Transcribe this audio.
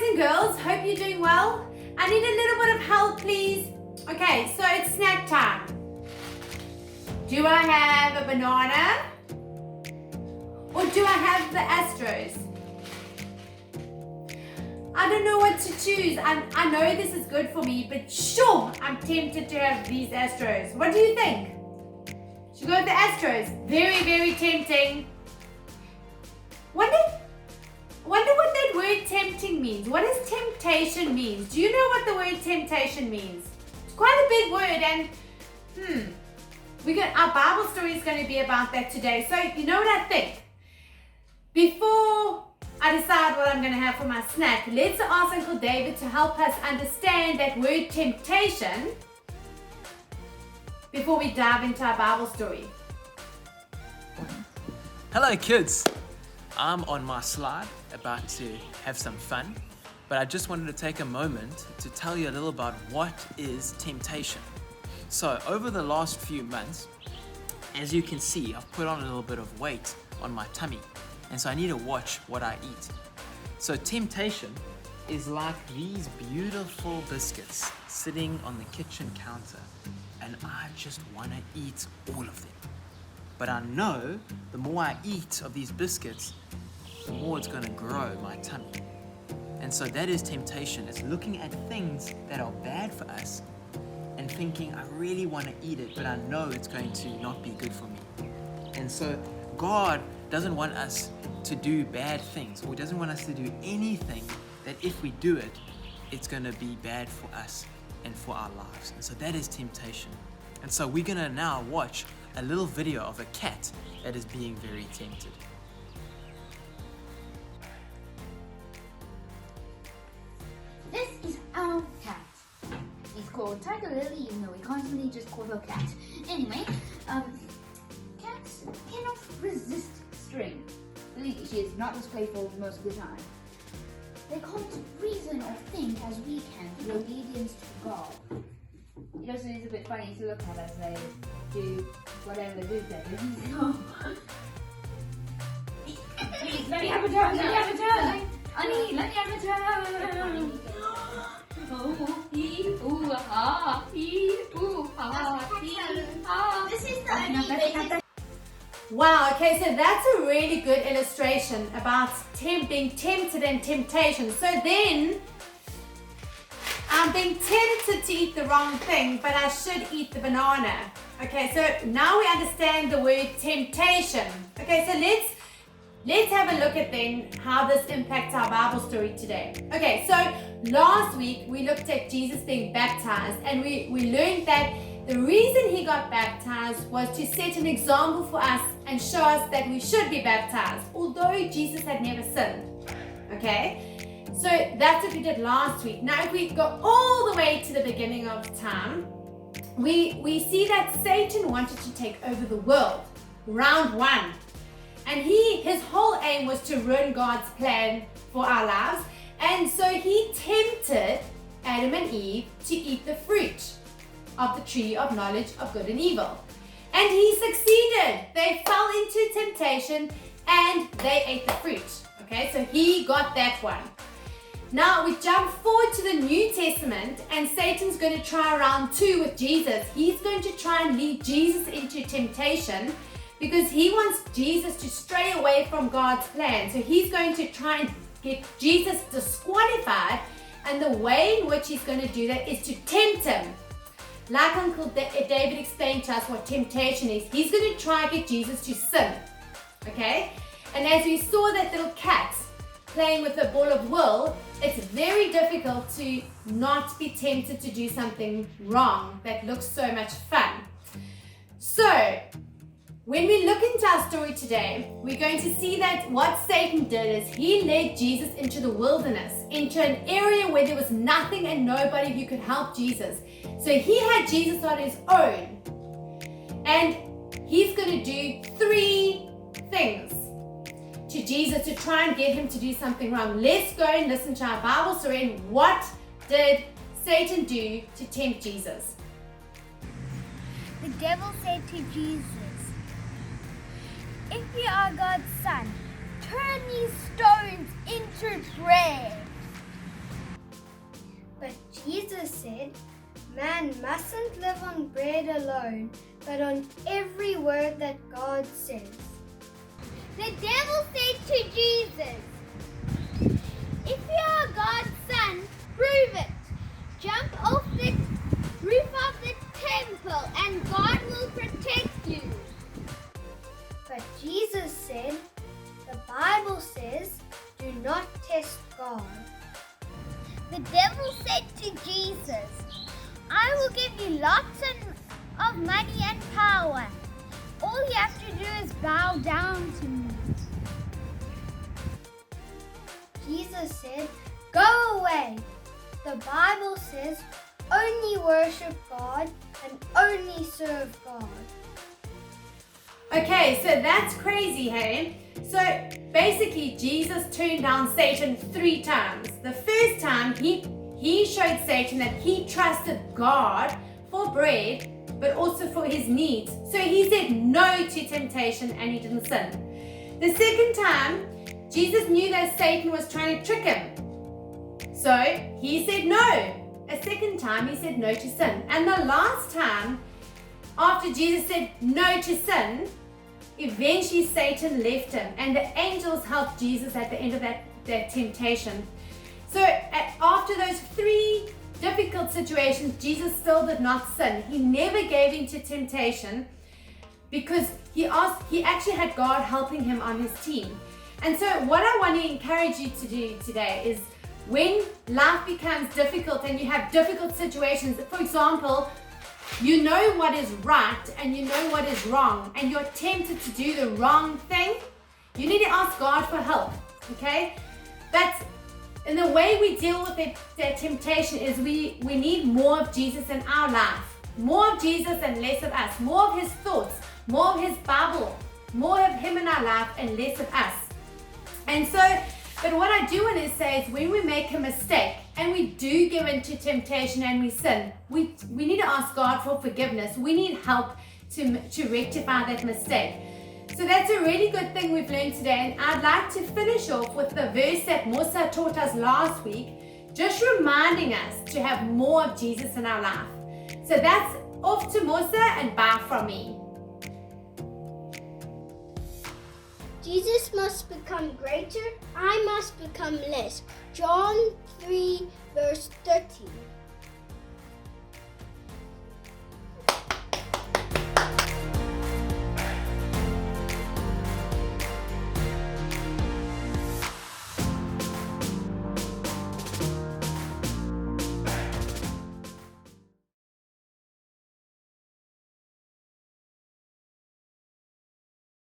and girls, hope you're doing well. I need a little bit of help, please. Okay, so it's snack time. Do I have a banana? Or do I have the Astros? I don't know what to choose. I know this is good for me, but sure, I'm tempted to have these Astros. What do you think? Should we go with the Astros? Very, very tempting. Wonder what that word tempting means. What does temptation mean? Do you know what the word temptation means? It's quite a big word, and our Bible story is going to be about that today. So you know what I think? Before I decide what I'm going to have for my snack, let's ask Uncle David to help us understand that word temptation before we dive into our Bible story. Hello kids, I'm on my slide about to have some fun, but I just wanted to take a moment to tell you a little about what is temptation. So over the last few months, as you can see, I've put on a little bit of weight on my tummy, and so I need to watch what I eat. So temptation is like these beautiful biscuits sitting on the kitchen counter, and I just want to eat all of them. But I know the more I eat of these biscuits, the more it's going to grow my tummy. And so that is temptation. It's looking at things that are bad for us and thinking, I really want to eat it, but I know it's going to not be good for me. And so God doesn't want us to do bad things, or He doesn't want us to do anything that if we do it, it's going to be bad for us and for our lives. And so that is temptation. And so we're going to now watch a little video of a cat that is being very tempted. This is our cat. He's called Tiger Lily, even though we constantly just call her cat. Anyway, cats cannot resist string. Believe me, she is not as playful most of the time. They can't reason or think as we can through obedience to God. It also is a bit funny to look at as they do whatever they do there. Please, let me have a turn, let me have a turn! Honey, let me have a turn! Oh, hee, ooh, ha, hee, ooh, ha, hee, ha. This is the only Wow, okay, so that's a really good illustration about being tempted and temptation. So then, I'm being tempted to eat the wrong thing, but I should eat the banana. Okay, so now we understand the word temptation. Okay, so let's have a look at then how this impacts our Bible story today. Okay, so last week we looked at Jesus being baptized, and we learned that the reason He got baptized was to set an example for us and show us that we should be baptized, although Jesus had never sinned. Okay, so that's what we did last week. Now if we go all the way to the beginning of time, we see that Satan wanted to take over the world, round one. And his whole aim was to ruin God's plan for our lives. And so he tempted Adam and Eve to eat the fruit of the tree of knowledge of good and evil. And he succeeded. They fell into temptation and they ate the fruit. Okay, so he got that one. Now we jump forward to the New Testament, and Satan's going to try round two with Jesus. He's going to try and lead Jesus into temptation because he wants Jesus to stray away from God's plan. So he's going to try and get Jesus disqualified, and the way in which he's going to do that is to tempt him. Like Uncle David explained to us what temptation is, he's going to try and get Jesus to sin. Okay? And as we saw that little cat playing with a ball of wool, it's very difficult to not be tempted to do something wrong that looks so much fun. So, when we look into our story today, we're going to see that what Satan did is he led Jesus into the wilderness, into an area where there was nothing and nobody who could help Jesus. So he had Jesus on his own. And he's going to do 3 things to Jesus to try and get him to do something wrong. Let's go and listen to our Bible story. And what did Satan do to tempt Jesus? The devil said to Jesus, "If you are God's son, turn these stones into bread." Jesus said, man mustn't live on bread alone, but on every word that God says. The devil said to Jesus, if you are God's son, prove it. Jump off the roof of the temple and God will protect you. But Jesus said, the Bible says, do not test God. The devil said to Jesus, I will give you lots of money and power. All you have to do is bow down to me. Jesus said, go away. The Bible says, only worship God and only serve God. Okay, so that's crazy, hey? So basically, Jesus turned down Satan 3 times. The first time, he showed Satan that he trusted God for bread, but also for his needs. So he said no to temptation and he didn't sin. The second time, Jesus knew that Satan was trying to trick him. So he said no. A second time, he said no to sin. And the last time, after Jesus said no to sin, eventually Satan left him and the angels helped Jesus at the end of that temptation. So after those 3 difficult situations, Jesus still did not sin. He never gave in to temptation because he actually had God helping him on his team. And so what I want to encourage you to do today is when life becomes difficult and you have difficult situations, for example, you know what is right and you know what is wrong and you're tempted to do the wrong thing, you need to ask God for help, okay? But in the way we deal with that temptation is we need more of Jesus in our life. More of Jesus and less of us. More of his thoughts, more of his Bible, more of him in our life and less of us. And so, but what I do want to say is when we make a mistake and we do give into temptation and we sin, we need to ask God for forgiveness. We need help to rectify that mistake. So that's a really good thing we've learned today. And I'd like to finish off with the verse that Musa taught us last week, just reminding us to have more of Jesus in our life. So that's off to Musa and bye from me. Jesus must become greater, I must become less. John 3 verse 13.